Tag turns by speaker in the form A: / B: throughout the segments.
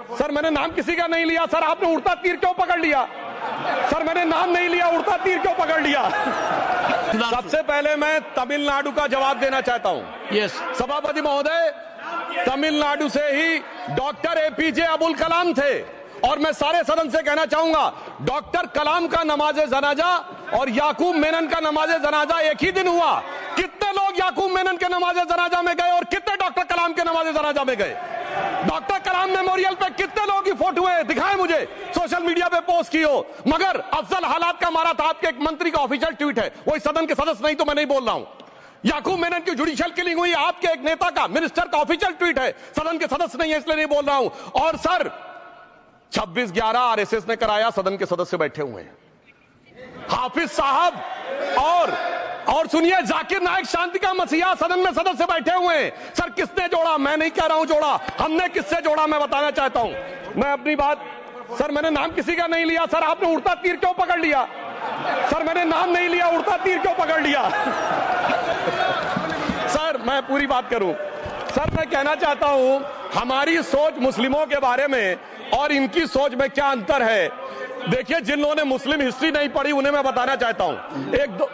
A: Sir मैंने नाम किसी का नहीं लिया। सर आपने उड़ता तीर क्यों पकड़ लिया? सर मैंने नाम नहीं लिया, उड़ता तीर क्यों पकड़ लिया? सबसे पहले मैं तमिलनाडु का जवाब देना चाहता हूं।
B: यस
A: सभापति महोदय, तमिलनाडु से ही डॉक्टर एपीजे अब्दुल कलाम थे और मैं सारे सदन से कहना चाहूंगा, डॉक्टर कलाम का नमाज जनाजा और याकूब मेनन का नमाज जनाजा एक ही दिन हुआ। कितने लोग याकूब मेनन के नमाज जनाजा में गए और कितने डॉक्टर कलाम के नमाज जनाजा में गए? डॉक्टर कलाम मेमोरियल पे कितने लोगों की फोटो है? दिखाएं मुझे, सोशल मीडिया पे पोस्ट की हो। मगर अफजल हालात का मारा था आपके एक मंत्री का ऑफिशियल ट्वीट है, वो इस सदन के सदस्य नहीं तो मैं नहीं बोल रहा हूं। याकूब मेनन की जुडिशियल किलिंग हुई आपके एक नेता का, मिनिस्टर का ऑफिशियल ट्वीट है, सदन के सदस्य नहीं है इसलिए नहीं बोल रहा हूं। और सर 26/11 आरएसएस ने कराया, सदन के सदस्य बैठे हुए हैं। हाफिज साहब और सुनिए, जाकिर नाइक शांति का मसीहा सदन में सदस्य बैठे हुए हैं। सर किसने जोड़ा? मैं नहीं कह रहा हूं जोड़ा, हमने किससे जोड़ा मैं बताना चाहता हूं। मैं अपनी बात, सर मैंने नाम किसी का नहीं लिया। सर आपने उड़ता तीर क्यों पकड़ लिया? सर मैंने नाम नहीं लिया, उड़ता तीर क्यों पकड़ लिया? सर मैं पूरी बात करूं। सर मैं कहना चाहता हूं, हमारी सोच मुस्लिमों के बारे में और इनकी सोच में क्या अंतर है। देखिए, जिन लोगों ने मुस्लिम हिस्ट्री नहीं पढ़ी उन्हें मैं बताना चाहता हूं। एक दो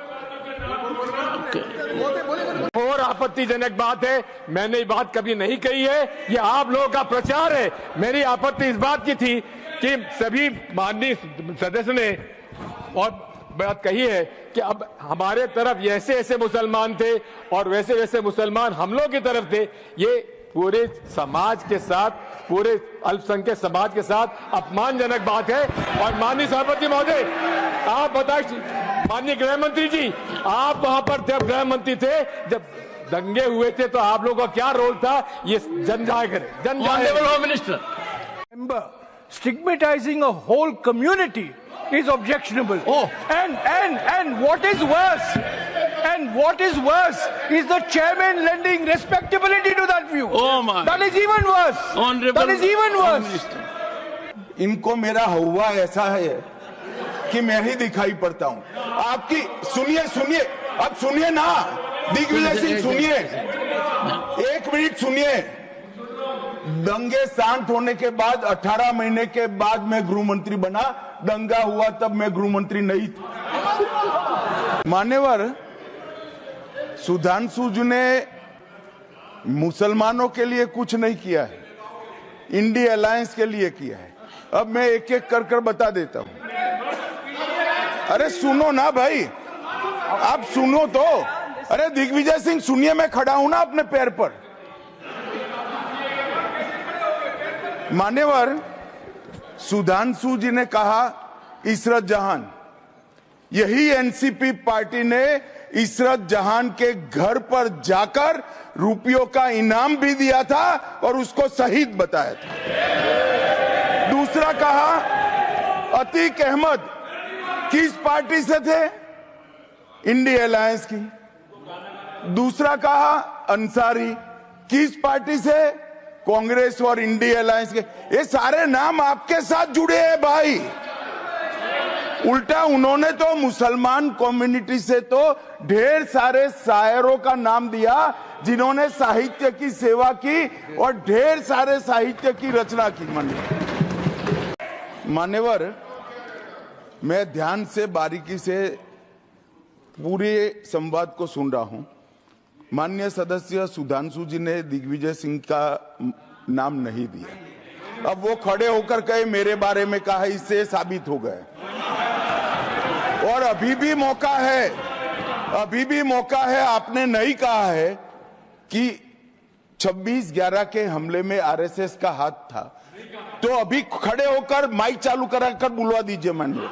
C: और आपत्तिजनक बात है, मैंने ये बात कभी नहीं कही है, ये आप लोगों का प्रचार है। मेरी आपत्ति इस बात की थी कि सभी माननीय सदस्य ने और बात कही है कि अब हमारे तरफ ऐसे ऐसे मुसलमान थे और वैसे वैसे मुसलमान हम लोग की तरफ थे। ये पूरे समाज के साथ, पूरे अल्पसंख्यक समाज के साथ अपमानजनक बात है। और माननीय सभापति महोदय, आप बताइए, माननीय गृह मंत्री जी, आप वहां पर जब गृह मंत्री थे, जब दंगे हुए थे तो आप लोगों का क्या रोल था, ये जन जाहिर है। जन जाहिर
B: minister
D: stigmatizing a whole community is objectionable.
B: Oh.
D: And what is worse? And what is worse is the chairman lending respectability to that view.
B: Oh my.
D: That is even worse.
B: Honorable
D: That is even worse.
E: इनको मेरा हुआ ऐसा है कि मैं ही दिखाई पड़ता हूं। आपकी सुनिए, अब सुनिए ना, दिग्विजय सिंह सुनिए, 1 मिनट सुनिए। दंगे शांत होने के बाद 18 महीने के बाद मैं गृह मंत्री बना, दंगा हुआ तब मैं गृह मंत्री नहीं था। मान्यवर सुधांशु जी ने मुसलमानों के लिए कुछ नहीं किया है, इंडिया अलायंस के लिए किया है। अब मैं एक एक कर बता देता हूं। अरे सुनो ना भाई, आप सुनो तो। अरे दिग्विजय सिंह सुनिए, मैं खड़ा हूं ना अपने पैर पर। मान्यवर सुधांशु जी ने कहा इशरत जहान, यही एनसीपी पार्टी ने इशरत जहान के घर पर जाकर रुपयों का इनाम भी दिया था और उसको शहीद बताया था। दूसरा कहा अतीक अहमद किस पार्टी से थे? इंडिया अलायंस की। दूसरा कहा अंसारी किस पार्टी से? कांग्रेस और इंडिया अलायंस के। ये सारे नाम आपके साथ जुड़े हैं भाई। उल्टा उन्होंने तो मुसलमान कम्युनिटी से तो ढेर सारे शायरों का नाम दिया जिन्होंने साहित्य की सेवा की और ढेर सारे साहित्य की रचना की। मान्यवर, मैं ध्यान से बारीकी से पूरे संवाद को सुन रहा हूं। माननीय सदस्य सुधांशु जी ने दिग्विजय सिंह का नाम नहीं दिया। अब वो खड़े होकर कहे मेरे बारे में कहा, इससे साबित हो गए। और अभी भी मौका है, आपने नहीं कहा है कि 26/11 के हमले में आरएसएस का हाथ था, तो अभी खड़े होकर माइक चालू कराकर बुलवा दीजिए। माननीय